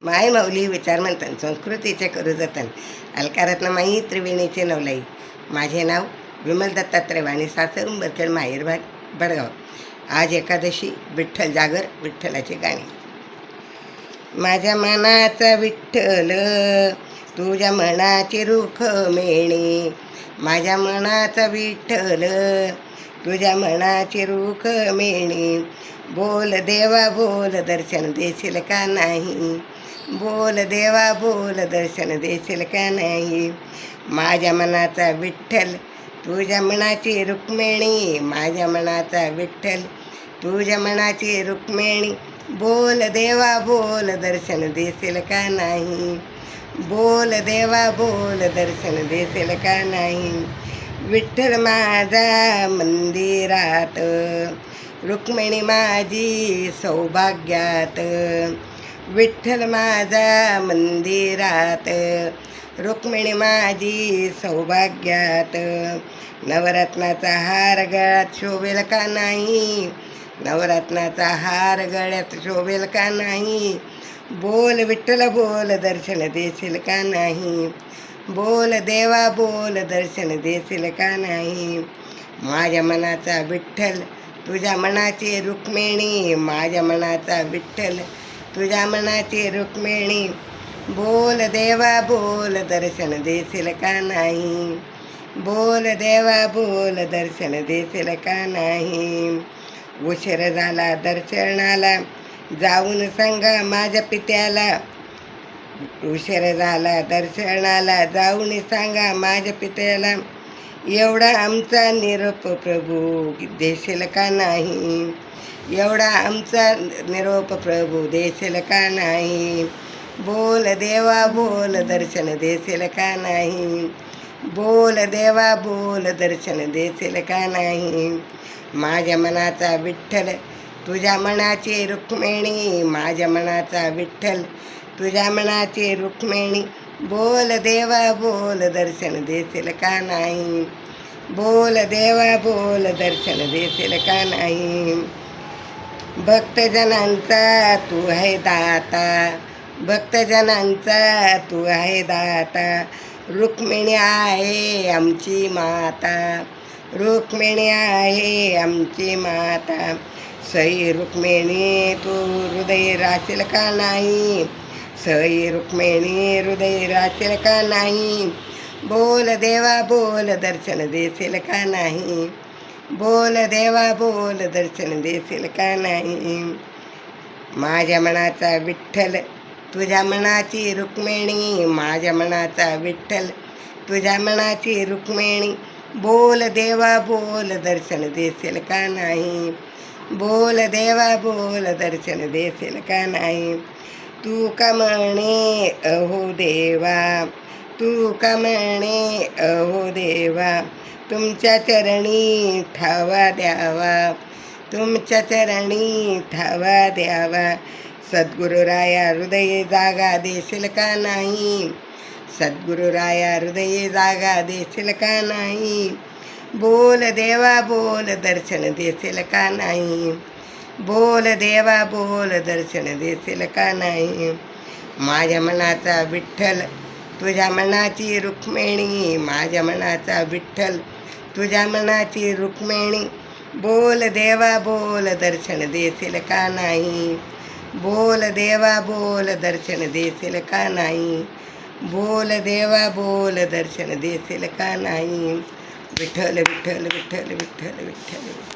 माय माऊली विचार म्हणतात संस्कृतीचे करू जतन अलकारातनं माई त्रिवेणीचे नवलाई. माझे नाव विमल दत्तात्रय वाणी, सासर उंबरखेड, माहेर बडगाव. आज एकादशी, विठ्ठल जागर, विठ्ठलाची गाणी. माझ्या मनाचा विठ्ठल तुझ्या मनाची रुखमेणी, माझ्या मनाचा विठ्ठल तुझ्या मनाची रुखमेणी. बोल देवा बोल, दर्शन देशील का नाही? बोल देवा बोल, दर्शन देशील का नाही? माझ्या मनाचा विठ्ठल तुझ्या मनाची रुक्मिणी, माझ्या मनाचा विठ्ठल तुझ्या मनाची रुक्मिणी. बोल देवा बोल, दर्शन देशील का नाही? बोल देवा बोल, दर्शन देशील का नाही? विठ्ठल माझा मंदिरात, रुक्मिणी माझी सौभाग्यात. विठ्ठल माझा मंदिरात, रुक्मिणी माझी सौभाग्यात. नवरत्नाचा हार गळ्यात शोभेल का नाही? नवरत्नाचा हार गळ्यात शोभेल का नाही? बोल विठ्ठल बोल, दर्शन देशील का नाही? बोल देवा बोल, दर्शन देशील का नाही? माझ्या मनाचा विठ्ठल तुझ्या मनाची रुक्मिणी, माझ्या मनाचा विठ्ठल तुझ्या मनाची रुक्मिणी. बोल देवा बोल, दर्शन देशील का नाही? बोल देवा बोल, दर्शन देशील का नाही? उशीर झाला दर्शनाला, जाऊन सांगा माझ्या पित्याला. उशीर झाला दर्शनाला, जाऊन सांगा माझ्या पित्याला. एवढा आमचा निरोप प्रभू देशील का नाही? एवढा आमचा निरोप प्रभू देशील का नाही? बोल देवा बोल, दर्शन देशील का नाही? बोल देवा बोल, दर्शन देशील का नाही? माझ्या मनाचा विठ्ठल तुझ्या मनाची रुक्मिणी, माझ्या मनाचा विठ्ठल तुझ्या मनाची रुक्मिणी. बोल देवा बोल, दर्शन देशील का नाही? बोल देवा बोल, दर्शन देशील का नाही? भक्तजनांचा तू आहे दाता, भक्तजनांचा तू आहे दाता. रुक्मिणी आहे आमची माता, रुक्मिणी आहे आमची माता. सई रुक्मिणी तू हृदय राशील का नाही? सई रुक्मिणी हृदय राशील का नाही? बोल देवा बोल, दर्शन देशील का नाही? बोल देवा बोल, दर्शन देशील का नाही? माझ्या मनाचा विठ्ठल तुझ्या मनाची रुक्मिणी, माझ्या मनाचा विठ्ठल तुझ्या मनाची रुक्मिणी. बोल देवा बोल, दर्शन देशील का नाही? बोल देवा बोल, दर्शन देशील का नाही? तू का म्हणे अहो देवा, तू का म्हणे अहो देवा. तुमच्या चरणी ठावा द्यावा, तुमच्या चरणी ठावा द्यावा. सद्गुरुराया हृदय जागा देशील का नाही? सद्गुरुराया हृदय जागा देशील का नाही? बोल देवा बोल, दर्शन देशील का नाही? बोल देवा बोल, दर्शन देशील का नाही? माझ्या मनाचा विठ्ठल तुझ्या मनाची रुक्मिणी, माझ्या मनाचा विठ्ठल तुझ्या मनाची रुक्मिणी. बोल देवा बोल, दर्शन देशील का नाही? बोल देवा बोल, दर्शन देशील का नाही? बोल देवा बोल, दर्शन देशील का नाही? विठ्ठल विठ्ठल विठ्ठल विठ्ठल विठ्ठल विठ्ठल.